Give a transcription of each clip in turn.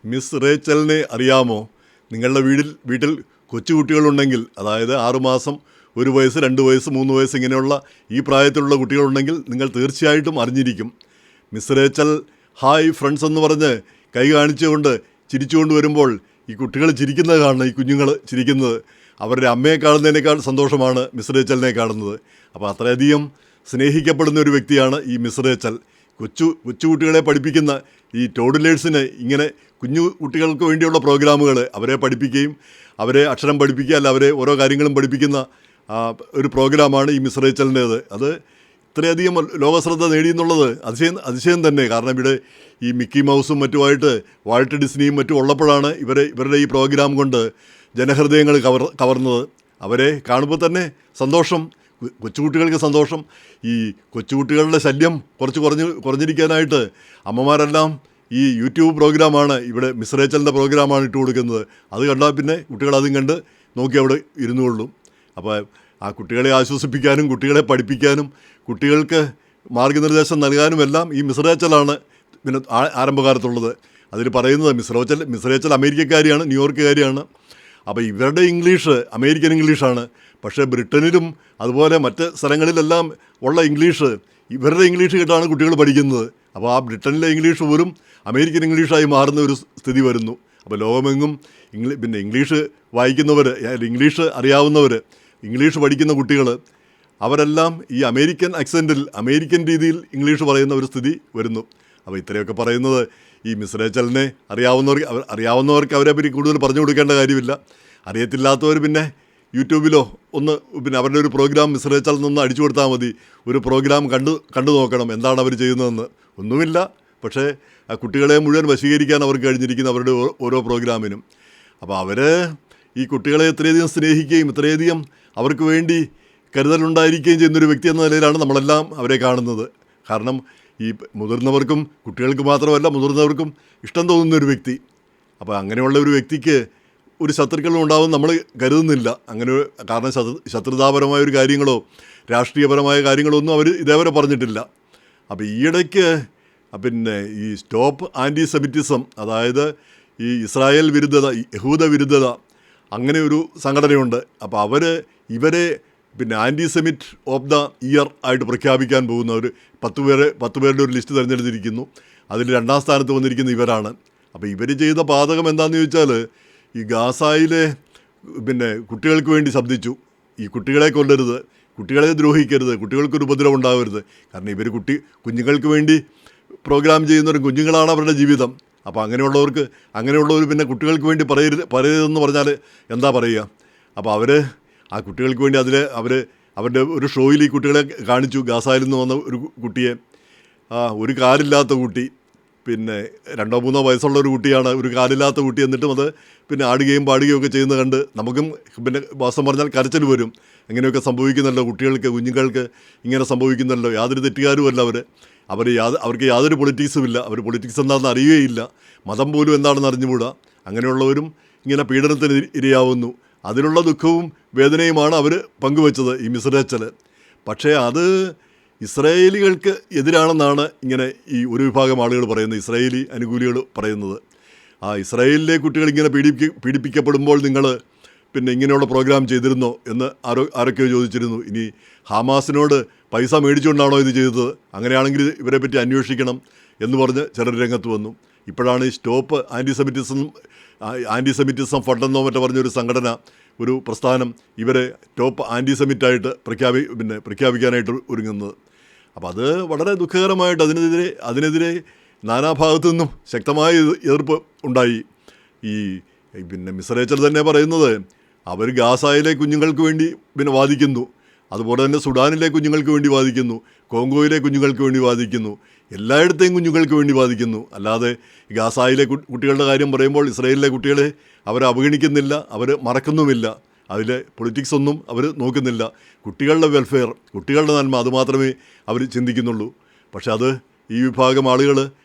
Miss റേച്ചലിനെ അറിയാമോ? നിങ്ങളുടെ വീട്ടിൽ കൊച്ചുകുട്ടികളുണ്ടെങ്കിൽ, അതായത് 6 മാസം, 1 വയസ്സ്, 2 വയസ്സ്, 3 വയസ്സ് ഇങ്ങനെയുള്ള ഈ പ്രായത്തിലുള്ള കുട്ടികളുണ്ടെങ്കിൽ നിങ്ങൾ തീർച്ചയായിട്ടും അറിഞ്ഞിരിക്കും. മിസ് റേച്ചൽ ഹായ് ഫ്രണ്ട്സ് എന്ന് പറഞ്ഞ് കൈ കാണിച്ചുകൊണ്ട് ചിരിച്ചുകൊണ്ട് വരുമ്പോൾ ഈ കുട്ടികൾ ചിരിക്കുന്നത് കാണണം, ഈ കുഞ്ഞുങ്ങൾ ചിരിക്കുന്നത്. അവരുടെ അമ്മയെ കാണുന്നതിനേക്കാൾ സന്തോഷമാണ് മിസ് റേച്ചലിനെ കാണുന്നത്. അപ്പോൾ അത്രയധികം സ്നേഹിക്കപ്പെടുന്ന ഒരു വ്യക്തിയാണ് ഈ മിസ് റേച്ചൽ. കൊച്ചുകുട്ടികളെ പഠിപ്പിക്കുന്ന ഈ ടോഡിലേഴ്സിന് ഇങ്ങനെ കുഞ്ഞു കുട്ടികൾക്ക് വേണ്ടിയുള്ള പ്രോഗ്രാമുകൾ, അവരെ പഠിപ്പിക്കുകയും അവരെ അക്ഷരം പഠിപ്പിക്കുക, അല്ല അവരെ ഓരോ കാര്യങ്ങളും പഠിപ്പിക്കുന്ന ഒരു പ്രോഗ്രാമാണ് ഈ മിസ് റേച്ചലിൻ്റേത്. അത് ഇത്രയധികം ലോകശ്രദ്ധ നേടിയെന്നുള്ളത് അതിശയം തന്നെ. കാരണം ഇവിടെ ഈ മിക്കി മൗസും മറ്റുമായിട്ട് വാൾട്ട് ഡിസ്നിയും മറ്റും ഉള്ളപ്പോഴാണ് ഇവരുടെ ഈ പ്രോഗ്രാം കൊണ്ട് ജനഹൃദയങ്ങൾ കവർന്നത്. അവരെ കാണുമ്പോൾ തന്നെ സന്തോഷം, കൊച്ചുകുട്ടികൾക്ക് സന്തോഷം. ഈ കൊച്ചുകുട്ടികളുടെ ശല്യം കുറഞ്ഞിരിക്കാനായിട്ട് അമ്മമാരെല്ലാം ഈ യൂട്യൂബ് പ്രോഗ്രാമാണ്, ഇവിടെ മിസ് റേച്ചലിൻ്റെ പ്രോഗ്രാമാണ് ഇട്ട് കൊടുക്കുന്നത്. അത് കണ്ടാൽ പിന്നെ കുട്ടികൾ അതും കണ്ട് നോക്കി അവിടെ ഇരുന്നുകൊള്ളും. അപ്പോൾ ആ കുട്ടികളെ ആശ്വസിപ്പിക്കാനും കുട്ടികളെ പഠിപ്പിക്കാനും കുട്ടികൾക്ക് മാർഗനിർദ്ദേശം നൽകാനുമെല്ലാം ഈ മിസ് റേച്ചലാണ് പിന്നെ ആരംഭകാലത്തുള്ളത്. അതിൽ പറയുന്നത് മിസ് റേച്ചൽ അമേരിക്കക്കാരിയാണ്, ന്യൂയോർക്കുകാരിയാണ്. അപ്പോൾ ഇവരുടെ ഇംഗ്ലീഷ് അമേരിക്കൻ ഇംഗ്ലീഷാണ്. പക്ഷേ ബ്രിട്ടനിലും അതുപോലെ മറ്റ് സ്ഥലങ്ങളിലെല്ലാം ഉള്ള ഇംഗ്ലീഷ്, ഇവരുടെ ഇംഗ്ലീഷ് കേട്ടാണ് കുട്ടികൾ പഠിക്കുന്നത്. അപ്പോൾ ആ ബ്രിട്ടനിലെ ഇംഗ്ലീഷ് പോലും അമേരിക്കൻ ഇംഗ്ലീഷായി മാറുന്ന ഒരു സ്ഥിതി വരുന്നു. അപ്പോൾ ലോകമെങ്ങും പിന്നെ ഇംഗ്ലീഷ് വായിക്കുന്നവർ, ഇംഗ്ലീഷ് അറിയാവുന്നവർ, ഇംഗ്ലീഷ് പഠിക്കുന്ന കുട്ടികൾ, അവരെല്ലാം ഈ അമേരിക്കൻ അക്സെൻറ്റിൽ, അമേരിക്കൻ രീതിയിൽ ഇംഗ്ലീഷ് പറയുന്ന ഒരു സ്ഥിതി വരുന്നു. അപ്പോൾ ഇത്രയൊക്കെ പറയുന്നത് ഈ മിസ് റേച്ചലിനെ അറിയാവുന്നവർക്ക് അവരെ പറ്റി കൂടുതൽ പറഞ്ഞു കൊടുക്കേണ്ട കാര്യമില്ല. അറിയത്തില്ലാത്തവർ പിന്നെ യൂട്യൂബിലോ പിന്നെ അവരുടെ ഒരു പ്രോഗ്രാം മിസ് റേച്ചലിൽ നിന്ന് അടിച്ചു കൊടുത്താൽ മതി. ഒരു പ്രോഗ്രാം കണ്ടു നോക്കണം എന്താണ് അവർ ചെയ്യുന്നതെന്ന്. ഒന്നുമില്ല, പക്ഷേ ആ കുട്ടികളെ മുഴുവൻ വശീകരിക്കാൻ അവർക്ക് കഴിഞ്ഞിരിക്കുന്ന അവരുടെ ഓരോ പ്രോഗ്രാമിനും. അപ്പോൾ ഈ കുട്ടികളെ ഇത്രയധികം സ്നേഹിക്കുകയും ഇത്രയധികം അവർക്ക് വേണ്ടി കരുതലുണ്ടായിരിക്കുകയും ചെയ്യുന്നൊരു വ്യക്തി എന്ന നിലയിലാണ് നമ്മളെല്ലാം അവരെ കാണുന്നത്. കാരണം ഈ മുതിർന്നവർക്കും കുട്ടികൾക്ക് മാത്രമല്ല മുതിർന്നവർക്കും ഇഷ്ടം തോന്നുന്നൊരു വ്യക്തി. അപ്പോൾ അങ്ങനെയുള്ള ഒരു വ്യക്തിക്ക് ഒരു ശത്രുക്കളും ഉണ്ടാവും നമ്മൾ കരുതുന്നില്ല. കാരണം ശത്രുതാപരമായ ഒരു കാര്യങ്ങളോ രാഷ്ട്രീയപരമായ കാര്യങ്ങളോ ഒന്നും അവർ ഇതേവരെ പറഞ്ഞിട്ടില്ല. അപ്പോൾ ഈയിടയ്ക്ക് പിന്നെ ഈ സ്റ്റോപ്പ് ആൻറ്റി സെമിറ്റിസം, അതായത് ഈ ഇസ്രായേൽ വിരുദ്ധത, യഹൂദ വിരുദ്ധത, അങ്ങനെ ഒരു സംഘടനയുണ്ട്. അപ്പോൾ ഇവരെ പിന്നെ ആൻറ്റി സെമിറ്റ് ഓഫ് ദ ഇയർ ആയിട്ട് പ്രഖ്യാപിക്കാൻ പോകുന്ന ഒരു 10 പേരുടെ ഒരു ലിസ്റ്റ് തിരഞ്ഞെടുത്തിരിക്കുന്നു. അതിൽ 2ാം സ്ഥാനത്ത് വന്നിരിക്കുന്ന ഇവരാണ്. അപ്പോൾ ഇവർ ചെയ്ത പാതകം എന്താണെന്ന് ചോദിച്ചാൽ ഈ ഗാസായിലെ പിന്നെ കുട്ടികൾക്ക് വേണ്ടി ശബ്ദിച്ചു. ഈ കുട്ടികളെ കൊല്ലരുത്, കുട്ടികളെ ദ്രോഹിക്കരുത്, കുട്ടികൾക്കൊരു ഉപദ്രവം ഉണ്ടാകരുത്. കാരണം ഇവർ കുഞ്ഞുങ്ങൾക്ക് വേണ്ടി പ്രോഗ്രാം ചെയ്യുന്നവരും കുഞ്ഞുങ്ങളാണ് അവരുടെ ജീവിതം. അപ്പോൾ അങ്ങനെയുള്ളവർ പിന്നെ കുട്ടികൾക്ക് വേണ്ടി പറയരുതെന്ന് പറഞ്ഞാൽ എന്താ പറയുക? അപ്പോൾ ആ കുട്ടികൾക്ക് വേണ്ടി അവരുടെ ഒരു ഷോയിൽ ഈ കുട്ടികളെ കാണിച്ചു. ഗാസായിൽ നിന്ന് വന്ന ഒരു കുട്ടിയെ, ഒരു കാലില്ലാത്ത കുട്ടി, പിന്നെ 2-3 വയസ്സുള്ള ഒരു കുട്ടിയാണ്, ഒരു കാലില്ലാത്ത കുട്ടി. എന്നിട്ടും അത് പിന്നെ ആടുകയും പാടുകയും ഒക്കെ ചെയ്യുന്നത് കണ്ട് നമുക്കും പിന്നെ വാസ്തവം പറഞ്ഞാൽ കരച്ചിൽ വരും. അങ്ങനെയൊക്കെ സംഭവിക്കുന്നല്ലോ കുഞ്ഞുങ്ങൾക്ക് ഇങ്ങനെ സംഭവിക്കുന്നല്ലോ. യാതൊരു തെറ്റുകാരുമല്ല അവർക്ക് യാതൊരു പൊളിറ്റിക്സും ഇല്ല. അവർ പൊളിറ്റിക്സ് എന്താണെന്ന് അറിയുകയില്ല, മതം പോലും എന്താണെന്ന് അറിഞ്ഞുകൂടാ. അങ്ങനെയുള്ളവരും ഇങ്ങനെ പീഡനത്തിന് ഇരയാവുന്നു. അതിലുള്ള ദുഃഖവും വേദനയുമാണ് അവർ പങ്കുവച്ചത് ഈ മിസ് റേച്ചൽ. പക്ഷേ അത് ഇസ്രായേലികൾക്ക് എതിരാണെന്നാണ് ഇങ്ങനെ ഈ ഒരു വിഭാഗം ആളുകൾ പറയുന്നത്, ഇസ്രായേലി അനുകൂലികൾ പറയുന്നത്. ഇസ്രായേലിലെ കുട്ടികൾ ഇങ്ങനെ പീഡിപ്പിക്കപ്പെടുമ്പോൾ നിങ്ങൾ പിന്നെ ഇങ്ങനെയുള്ള പ്രോഗ്രാം ചെയ്തിരുന്നോ എന്ന് ആരൊക്കെയോ ചോദിച്ചിരുന്നു. ഇനി ഹമാസിനോട് പൈസ മേടിച്ചുകൊണ്ടാണോ ഇത് ചെയ്തത്? അങ്ങനെയാണെങ്കിൽ ഇവരെ പറ്റി അന്വേഷിക്കണം എന്ന് പറഞ്ഞ് ചിലർ രംഗത്ത് വന്നു. ഇപ്പോഴാണ് ഈ സ്റ്റോപ്പ് ആൻറ്റിസെമിറ്റിസം ഫണ്ടെന്നോ മറ്റോ പറഞ്ഞൊരു സംഘടന, ഒരു പ്രസ്ഥാനം ഇവരെ ടോപ്പ് ആൻറ്റിസെമിറ്റായിട്ട് പ്രഖ്യാപിക്കാനായിട്ട് ഒരുങ്ങുന്നത്. അപ്പോൾ അത് വളരെ ദുഃഖകരമായിട്ട് അതിനെതിരെ നാനാഭാഗത്തു നിന്നും ശക്തമായ എതിർപ്പ് ഉണ്ടായി. പിന്നെ മിസ് റേച്ചൽ തന്നെ പറയുന്നത് അവർ ഗാസായിലെ കുഞ്ഞുങ്ങൾക്ക് വേണ്ടി വാദിക്കുന്നു, അതുപോലെ തന്നെ സുഡാനിലെ കുഞ്ഞുങ്ങൾക്ക് വേണ്ടി വാദിക്കുന്നു, കോങ്കോയിലെ കുഞ്ഞുങ്ങൾക്ക് വേണ്ടി വാദിക്കുന്നു, എല്ലായിടത്തെയും കുഞ്ഞുങ്ങൾക്ക് വേണ്ടി വാദിക്കുന്നു. അല്ലാതെ ഗാസായിലെ കുട്ടികളുടെ കാര്യം പറയുമ്പോൾ ഇസ്രായേലിലെ കുട്ടികളെ അവർ അവഗണിക്കുന്നില്ല, അവർ മറക്കുന്നുമില്ല. അതിലെ പൊളിറ്റിക്സ് ഒന്നും അവർ നോക്കുന്നില്ല. കുട്ടികളുടെ വെൽഫെയർ, കുട്ടികളുടെ നന്മ, അതുമാത്രമേ അവർ ചിന്തിക്കുന്നുള്ളൂ. പക്ഷെ അത് ഈ വിഭാഗം ആളുകൾ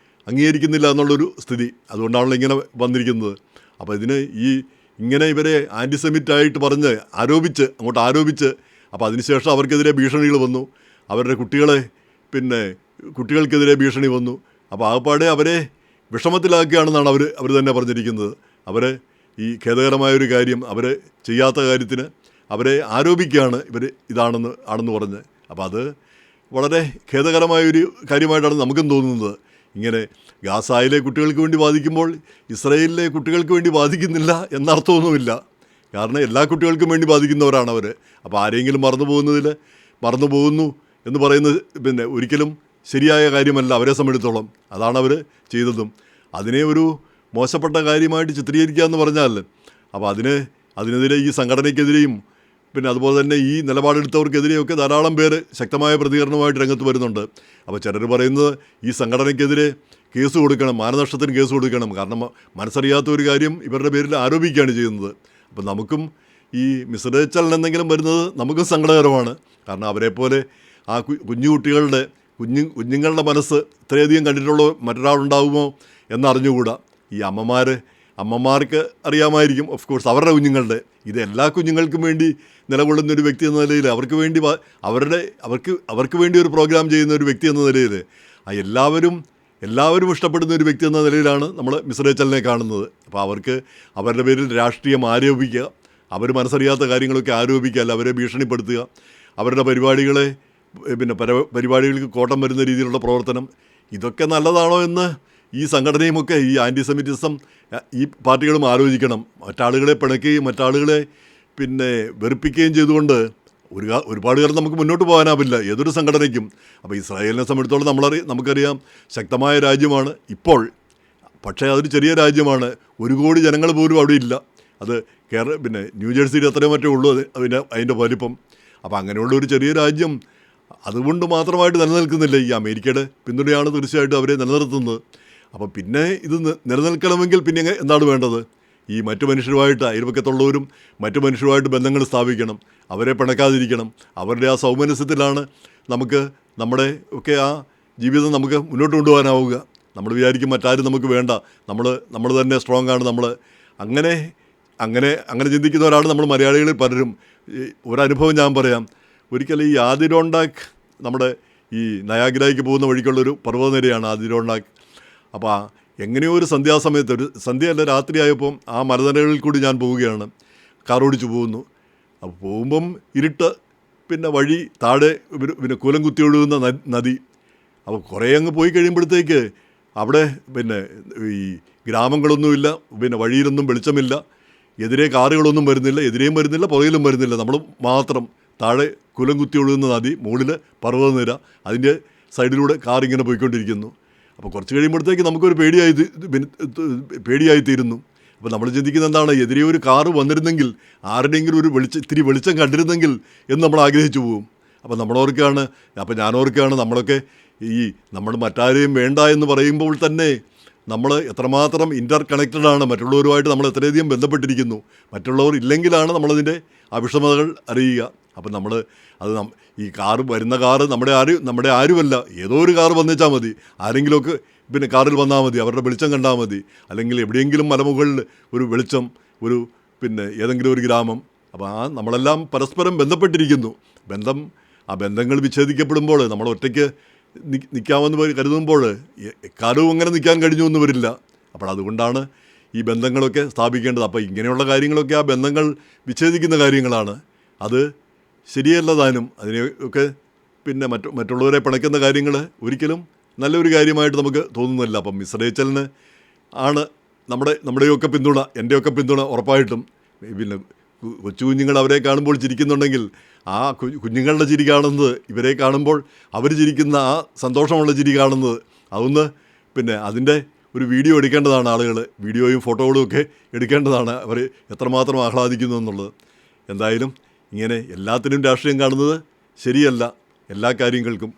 അംഗീകരിക്കുന്നില്ല എന്നുള്ളൊരു സ്ഥിതി. അതുകൊണ്ടാണല്ലോ ഇങ്ങനെ വന്നിരിക്കുന്നത്. അപ്പോൾ ഇങ്ങനെ ഇവരെ ആൻറ്റിസെമിറ്റായിട്ട് പറഞ്ഞ് ആരോപിച്ച് അപ്പോൾ അതിനുശേഷം അവർക്കെതിരെ ഭീഷണികൾ വന്നു. അവരുടെ കുട്ടികൾക്കെതിരെ ഭീഷണി വന്നു. അപ്പോൾ ആകപ്പാടെ അവരെ വിഷമത്തിലാക്കുകയാണെന്നാണ് അവർ തന്നെ പറഞ്ഞിരിക്കുന്നത്. അവർ ഈ ഖേദകരമായൊരു കാര്യം അവർ ചെയ്യാത്ത കാര്യത്തിന് അവരെ ആരോപിക്കുകയാണ് ഇവർ ആണെന്ന് പറഞ്ഞ്. അപ്പോൾ അത് വളരെ ഖേദകരമായൊരു കാര്യമായിട്ടാണ് നമുക്കും തോന്നുന്നത്. ഇങ്ങനെ ഗാസായിലെ കുട്ടികൾക്ക് വേണ്ടി ബാധിക്കുമ്പോൾ ഇസ്രായേലിലെ കുട്ടികൾക്ക് വേണ്ടി ബാധിക്കുന്നില്ല എന്നർത്ഥമൊന്നുമില്ല. കാരണം എല്ലാ കുട്ടികൾക്കും വേണ്ടി ബാധിക്കുന്നവരാണ് അവർ. അപ്പോൾ ആരെങ്കിലും മറന്നു പോകുന്നു എന്ന് പറയുന്നത് പിന്നെ ഒരിക്കലും ശരിയായ കാര്യമല്ല അവരെ സംബന്ധിച്ചിടത്തോളം. അതാണ് അവർ ചെയ്തതും. അതിനെ ഒരു മോശപ്പെട്ട കാര്യമായിട്ട് ചിത്രീകരിക്കുക എന്ന് പറഞ്ഞാൽ അപ്പോൾ അതിനെതിരെ ഈ സംഘടനയ്ക്കെതിരെയും പിന്നെ അതുപോലെ തന്നെ ഈ നിലപാടെടുത്തവർക്കെതിരെയൊക്കെ ധാരാളം പേര് ശക്തമായ പ്രതികരണമായിട്ട് രംഗത്ത് വരുന്നുണ്ട്. അപ്പോൾ ചിലർ പറയുന്നത് ഈ സംഘടനയ്ക്കെതിരെ കേസ് കൊടുക്കണം, മാനനഷ്ടത്തിന് കേസ് കൊടുക്കണം. കാരണം മനസ്സറിയാത്ത ഒരു കാര്യം ഇവരുടെ പേരിൽ ആരോപിക്കുകയാണ് ചെയ്യുന്നത്. അപ്പോൾ നമുക്കും ഈ മിസ്റേച്ചൽ എന്തെങ്കിലും വരുന്നത് നമുക്കും സങ്കടകരമാണ്. കാരണം അവരെപ്പോലെ ആ കുഞ്ഞുങ്ങളുടെ മനസ്സ് ഇത്രയധികം കണ്ടിട്ടുള്ള മറ്റൊരാളുണ്ടാകുമോ എന്നറിഞ്ഞുകൂടാ. ഈ അമ്മമാർക്ക് അറിയാമായിരിക്കും, ഓഫ് കോഴ്സ് അവരുടെ കുഞ്ഞുങ്ങളുടെ. ഇത് എല്ലാ കുഞ്ഞുങ്ങൾക്കും വേണ്ടി നിലകൊള്ളുന്നൊരു വ്യക്തി എന്ന നിലയിൽ അവർക്ക് വേണ്ടി ഒരു പ്രോഗ്രാം ചെയ്യുന്ന ഒരു വ്യക്തി എന്ന നിലയിൽ എല്ലാവരും ഇഷ്ടപ്പെടുന്ന ഒരു വ്യക്തി എന്ന നിലയിലാണ് നമ്മൾ മിസ്റേച്ചലിനെ കാണുന്നത്. അപ്പോൾ അവരുടെ പേരിൽ രാഷ്ട്രീയം ആരോപിക്കുക, അവർ മനസ്സറിയാത്ത കാര്യങ്ങളൊക്കെ ആരോപിക്കുക, അല്ല അവരെ ഭീഷണിപ്പെടുത്തുക, അവരുടെ പരിപാടികൾക്ക് കോട്ടം വരുന്ന രീതിയിലുള്ള പ്രവർത്തനം, ഇതൊക്കെ നല്ലതാണോ എന്ന് ഈ സംഘടനയുമൊക്കെ ഈ ആൻറ്റിസെമിറ്റിസം ഈ പാർട്ടികളും ആലോചിക്കണം. മറ്റാളുകളെ പിണക്കുകയും മറ്റാളുകളെ പിന്നെ വെറുപ്പിക്കുകയും ചെയ്തുകൊണ്ട് ഒരുപാട് കാലം നമുക്ക് മുന്നോട്ട് പോകാനാവില്ല ഏതൊരു സംഘടനയ്ക്കും. അപ്പോൾ ഇസ്രായേലിനെ സംബന്ധിച്ചിടത്തോളം നമുക്കറിയാം ശക്തമായ രാജ്യമാണ് ഇപ്പോൾ. പക്ഷേ അതൊരു ചെറിയ രാജ്യമാണ്. 1 കോടി ജനങ്ങൾ പോലും അവിടെ ഇല്ല. അത് പിന്നെ ന്യൂജേഴ്സിയിൽ അത്രയും മറ്റേ ഉള്ളൂ അതിൻ്റെ വലിപ്പം. അപ്പോൾ അങ്ങനെയുള്ള ഒരു ചെറിയ രാജ്യം അതുകൊണ്ട് മാത്രമായിട്ട് നിലനിൽക്കുന്നില്ല. ഈ അമേരിക്കയുടെ പിന്തുണയാണ് തീർച്ചയായിട്ടും അവരെ നിലനിർത്തുന്നത്. അപ്പോൾ പിന്നെ ഇത് നിലനിൽക്കണമെങ്കിൽ പിന്നെ എന്താണ് വേണ്ടത്? ഈ മറ്റു മനുഷ്യരുമായിട്ട് അയൽപക്കത്തുള്ളവരും മറ്റു മനുഷ്യരുമായിട്ട് ബന്ധങ്ങൾ സ്ഥാപിക്കണം, അവരെ പിണക്കാതിരിക്കണം. അവരുടെ ആ സൗമനസ്യത്തിലാണ് നമുക്ക് നമ്മുടെ ഒക്കെ ആ ജീവിതം നമുക്ക് മുന്നോട്ട് കൊണ്ടുപോകാനാവുക. നമ്മൾ വിചാരിക്കും മറ്റാരും നമുക്ക് വേണ്ട, നമ്മൾ തന്നെ സ്ട്രോങ് ആണ്. അങ്ങനെ ചിന്തിക്കുന്നവരാണ് നമ്മൾ മലയാളികളിൽ പലരും. ഒരനുഭവം ഞാൻ പറയാം. ഒരിക്കൽ ഈ ആദിരോണ്ടാക്ക്, നമ്മുടെ ഈ നയാഗ്രയ്ക്ക് പോകുന്ന വഴിക്കുള്ളൊരു പർവ്വതനിരയാണ് ആദിരോണ്ടാക്ക്. അപ്പോൾ എങ്ങനെയോ ഒരു സന്ധ്യാസമയത്ത്, ഒരു സന്ധ്യയല്ല രാത്രിയായപ്പം ആ മലനിരകളിൽ കൂടി ഞാൻ പോവുകയാണ്, കാറോടിച്ച് പോകുന്നു. അപ്പോൾ പോകുമ്പം ഇരുട്ട്, പിന്നെ വഴി താഴെ പിന്നെ കുലം കുത്തി ഒഴുകുന്ന നദി. അപ്പോൾ കുറേ അങ്ങ് പോയി കഴിയുമ്പോഴത്തേക്ക് അവിടെ പിന്നെ ഈ ഗ്രാമങ്ങളൊന്നുമില്ല, പിന്നെ വഴിയിലൊന്നും വെളിച്ചമില്ല, എതിരെ കാറുകളൊന്നും വരുന്നില്ല, എതിരെയും വരുന്നില്ല, പുറകിലും വരുന്നില്ല, നമ്മൾ മാത്രം. താഴെ കുലം കുത്തി ഒഴുകുന്ന നദി, മുകളിൽ പർവ്വതനിര, അതിൻ്റെ സൈഡിലൂടെ കാറിങ്ങനെ പോയിക്കൊണ്ടിരിക്കുന്നു. അപ്പോൾ കുറച്ച് കഴിയുമ്പോഴത്തേക്ക് നമുക്കൊരു പേടിയായിത്തീരുന്നു. അപ്പോൾ നമ്മൾ ചിന്തിക്കുന്നത് എന്താണ്, എതിരെ ഒരു കാറ് വന്നിരുന്നെങ്കിൽ, ആരുടെയെങ്കിലും ഒരു ഇത്തിരി വെളിച്ചം കണ്ടിരുന്നെങ്കിൽ എന്ന് നമ്മൾ ആഗ്രഹിച്ചു പോകും. അപ്പോൾ ഞാനോർക്കുകയാണ് നമ്മളൊക്കെ നമ്മൾ മറ്റാരെയും വേണ്ട എന്ന് പറയുമ്പോൾ തന്നെ നമ്മൾ എത്രമാത്രം ഇൻ്റർ കണക്റ്റഡാണ്, മറ്റുള്ളവരുമായിട്ട് നമ്മൾ എത്രയധികം ബന്ധപ്പെട്ടിരിക്കുന്നു. മറ്റുള്ളവർ ഇല്ലെങ്കിലാണ് നമ്മളതിൻ്റെ അവിഷമതകൾ അറിയുക. അപ്പം ഈ വരുന്ന കാറ് നമ്മുടെ ആരുമല്ല, ഏതോ ഒരു കാറ് വന്നേച്ചാൽ മതി, ആരെങ്കിലുമൊക്കെ പിന്നെ കാറിൽ വന്നാൽ മതി, അവരുടെ വെളിച്ചം കണ്ടാൽ മതി. അല്ലെങ്കിൽ എവിടെയെങ്കിലും മലമുകളിൽ ഒരു വെളിച്ചം, പിന്നെ ഏതെങ്കിലും ഒരു ഗ്രാമം. അപ്പോൾ നമ്മളെല്ലാം പരസ്പരം ബന്ധപ്പെട്ടിരിക്കുന്നു. ബന്ധങ്ങൾ വിച്ഛേദിക്കപ്പെടുമ്പോൾ നമ്മൾ ഒറ്റയ്ക്ക് നിൽക്കാമെന്ന് കരുതുമ്പോൾ കാലവും അങ്ങനെ നിൽക്കാൻ കഴിഞ്ഞു എന്ന് വരില്ല. അപ്പോൾ അതുകൊണ്ടാണ് ഈ ബന്ധങ്ങളൊക്കെ സ്ഥാപിക്കേണ്ടത്. അപ്പോൾ ഇങ്ങനെയുള്ള കാര്യങ്ങളൊക്കെ ആ ബന്ധങ്ങൾ വിച്ഛേദിക്കുന്ന കാര്യങ്ങളാണ്. അത് ശരിയല്ല താനും. അതിനെയൊക്കെ പിന്നെ മറ്റുള്ളവരെ പിണയ്ക്കുന്ന കാര്യങ്ങൾ ഒരിക്കലും നല്ലൊരു കാര്യമായിട്ട് നമുക്ക് തോന്നുന്നില്ല. അപ്പം മിസ്റേച്ചലിന് ആണ് നമ്മുടെയൊക്കെ പിന്തുണ, എൻ്റെയൊക്കെ പിന്തുണ ഉറപ്പായിട്ടും. പിന്നെ കൊച്ചു കുഞ്ഞുങ്ങൾ അവരെ കാണുമ്പോൾ ചിരിക്കുന്നുണ്ടെങ്കിൽ ആ കുഞ്ഞുങ്ങളുടെ ചിരി കാണുന്നത്, ഇവരെ കാണുമ്പോൾ അവർ ചിരിക്കുന്ന ആ സന്തോഷമുള്ള ചിരി കാണുന്നത്, അതൊന്ന് പിന്നെ അതിൻ്റെ ഒരു വീഡിയോ എടുക്കേണ്ടതാണ് ആളുകൾ. വീഡിയോയും ഫോട്ടോകളും ഒക്കെ എടുക്കേണ്ടതാണ്, അവർ എത്രമാത്രം ആഹ്ലാദിക്കുന്നു എന്നുള്ളത്. എന്തായാലും ഇങ്ങനെ എല്ലാത്തിനും രാഷ്ട്രീയം കാണുന്നത് ശരിയല്ല, എല്ലാ കാര്യങ്ങൾക്കും.